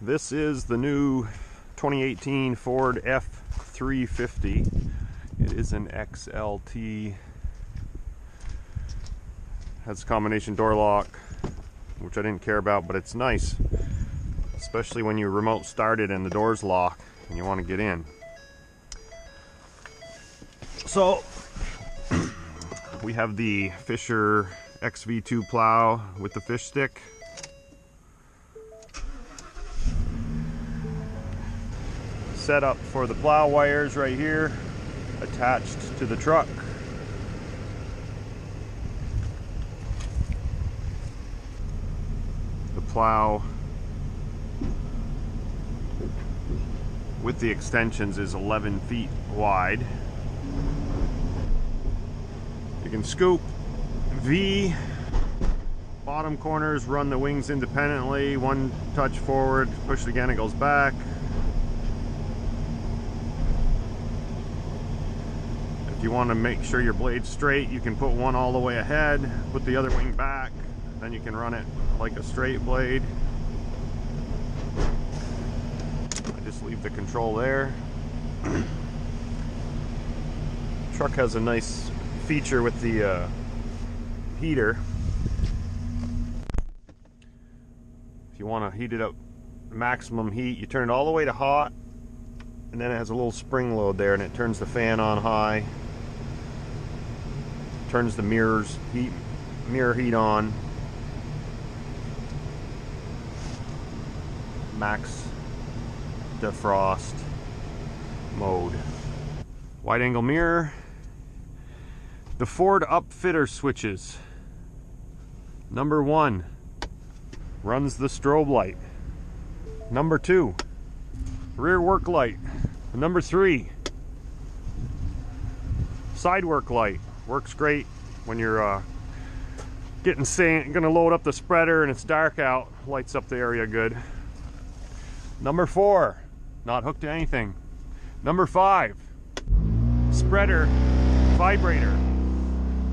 This is the new 2018 Ford F350. It is an XLT. Has a combination door lock, which I didn't care about, but it's nice, especially when you remote start it and the doors lock and you want to get in. So we have the Fisher XV2 plow with the fish stick. Set up for the plow wires right here, attached to the truck. The plow with the extensions is 11 feet wide. You can scoop V. Bottom corners run the wings independently. One touch forward, push it again, it goes back. If you want to make sure your blade's straight, you can put one all the way ahead, put the other wing back, then you can run it like a straight blade. I just leave the control there. Truck has a nice feature with the heater. If you want to heat it up maximum heat, you turn it all the way to hot, and then it has a little spring load there, and it turns the fan on high, turns the mirror heat on, max defrost mode. Wide angle mirror. The Ford upfitter switches. Number 1 runs the strobe light. Number 2, rear work light. Number 3, side work light. Works great when you're getting sand, gonna load up the spreader and it's dark out. Lights up the area good. Number 4, not hooked to anything. Number 5, spreader vibrator.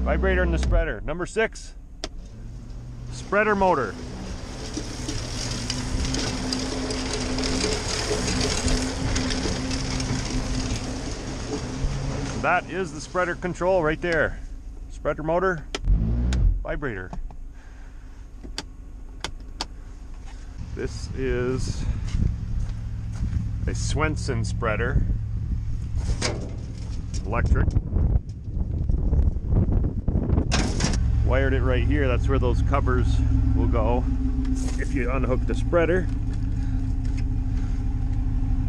Vibrator in the spreader. Number 6, spreader motor. That is the spreader control right there. Spreader motor, vibrator. This is a Swenson spreader, electric. Wired it right here. That's where those covers will go if you unhook the spreader.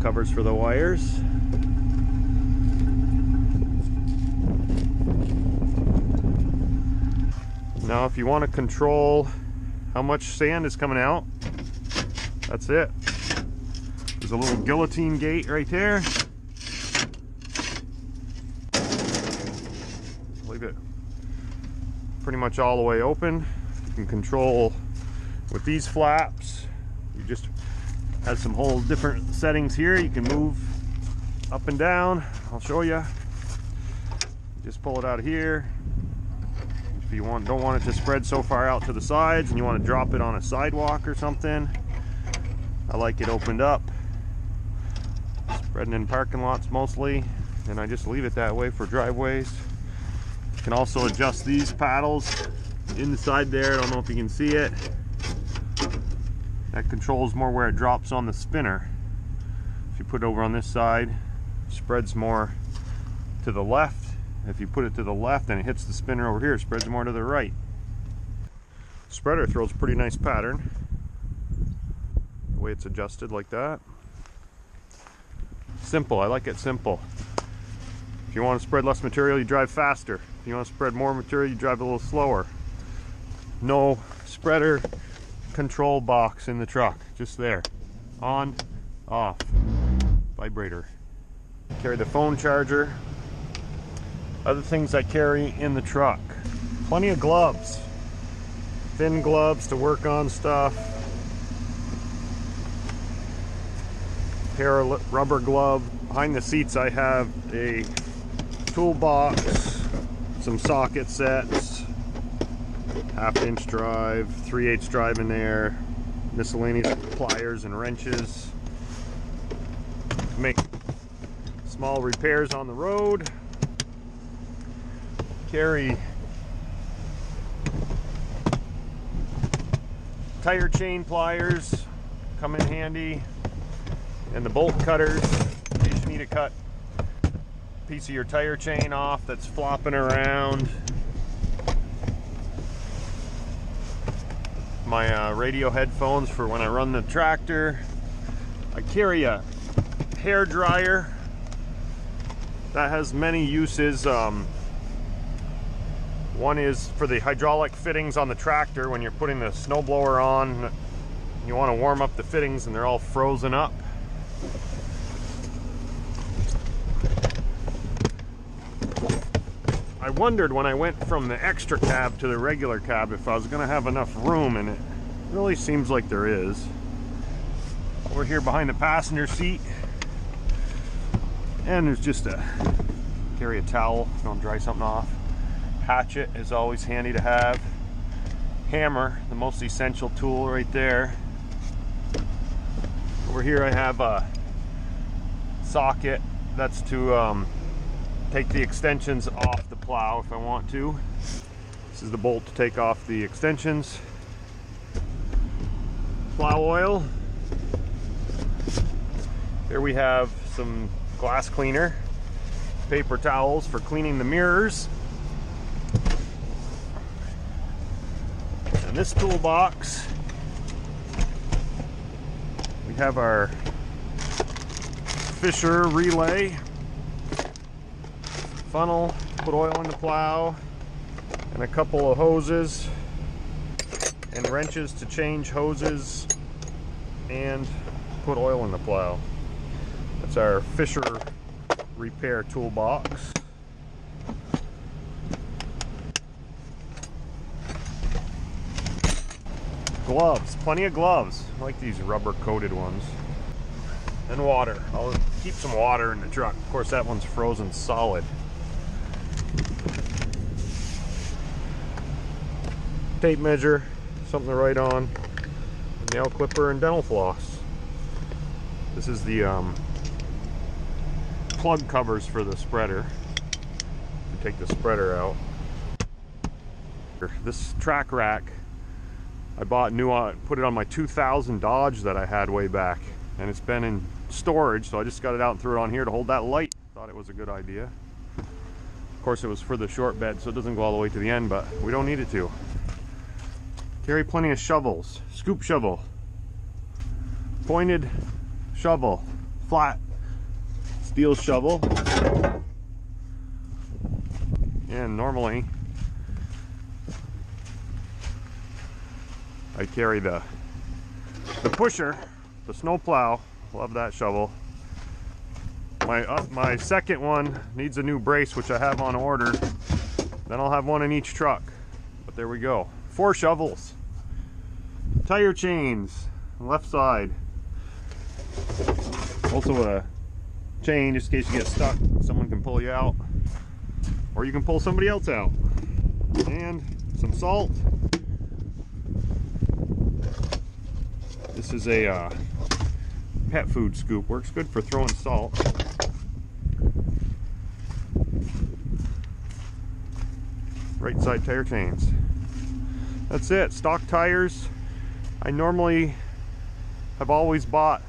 Covers for the wires. Now if you want to control how much sand is coming out, that's it. There's a little guillotine gate right there. Leave it pretty much all the way open. You can control with these flaps. You just have some whole different settings here. You can move up and down. I'll show you. Just pull it out of here. If you don't want it to spread so far out to the sides and you want to drop it on a sidewalk or something, I like it opened up. Spreading in parking lots mostly, and I just leave it that way for driveways. You can also adjust these paddles inside there. I don't know if you can see it. That controls more where it drops on the spinner. If you put it over on this side, it spreads more to the left. If you put it to the left and it hits the spinner over here, it spreads more to the right. Spreader throws a pretty nice pattern. The way it's adjusted like that. Simple, I like it simple. If you want to spread less material, you drive faster. If you want to spread more material, you drive a little slower. No spreader control box in the truck, just there. On, off, vibrator. Carry the phone charger. Other things I carry in the truck. Plenty of gloves. Thin gloves to work on stuff. Pair of rubber glove. Behind the seats I have a toolbox, some socket sets, 1/2 inch drive, 3/8 drive in there, miscellaneous pliers and wrenches to make small repairs on the road. Carry tire chain pliers, come in handy, and the bolt cutters in case you need to cut a piece of your tire chain off that's flopping around. My radio headphones for when I run the tractor. I carry a hair dryer that has many uses. One is for the hydraulic fittings on the tractor when you're putting the snowblower on. You want to warm up the fittings and they're all frozen up. I wondered when I went from the extra cab to the regular cab if I was going to have enough room, and it really seems like there is. Over here behind the passenger seat, and there's just carry a towel if you want to dry something off. Hatchet is always handy to have. Hammer, the most essential tool right there. Over here I have a socket that's to take the extensions off the plow if I want to. This is the bolt to take off the extensions. Plow oil. Here we have some glass cleaner. Paper towels for cleaning the mirrors. In this toolbox, we have our Fisher relay, funnel to put oil in the plow, and a couple of hoses and wrenches to change hoses and put oil in the plow. That's our Fisher repair toolbox. Gloves, plenty of gloves. I like these rubber coated ones. And water. I'll keep some water in the truck. Of course, that one's frozen solid. Tape measure, something to write on. Nail clipper and dental floss. This is the plug covers for the spreader. You take the spreader out. This track rack I bought new, put it on my 2000 Dodge that I had way back, and it's been in storage, so I just got it out and threw it on here to hold that light. Thought it was a good idea. Of course, it was for the short bed, so it doesn't go all the way to the end, but we don't need it to. Carry plenty of shovels. Scoop shovel, pointed shovel, flat steel shovel, and normally I carry the pusher, the snow plow. Love that shovel. My second one needs a new brace, which I have on order. Then I'll have one in each truck. But there we go. 4 shovels. Tire chains, left side. Also a chain just in case you get stuck. Someone can pull you out, or you can pull somebody else out. And some salt. This is a pet food scoop. Works good for throwing salt. Right side tire chains. That's it. Stock tires. I normally have always bought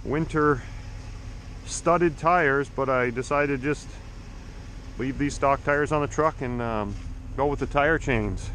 winter studded tires, but I decided just leave these stock tires on the truck and go with the tire chains.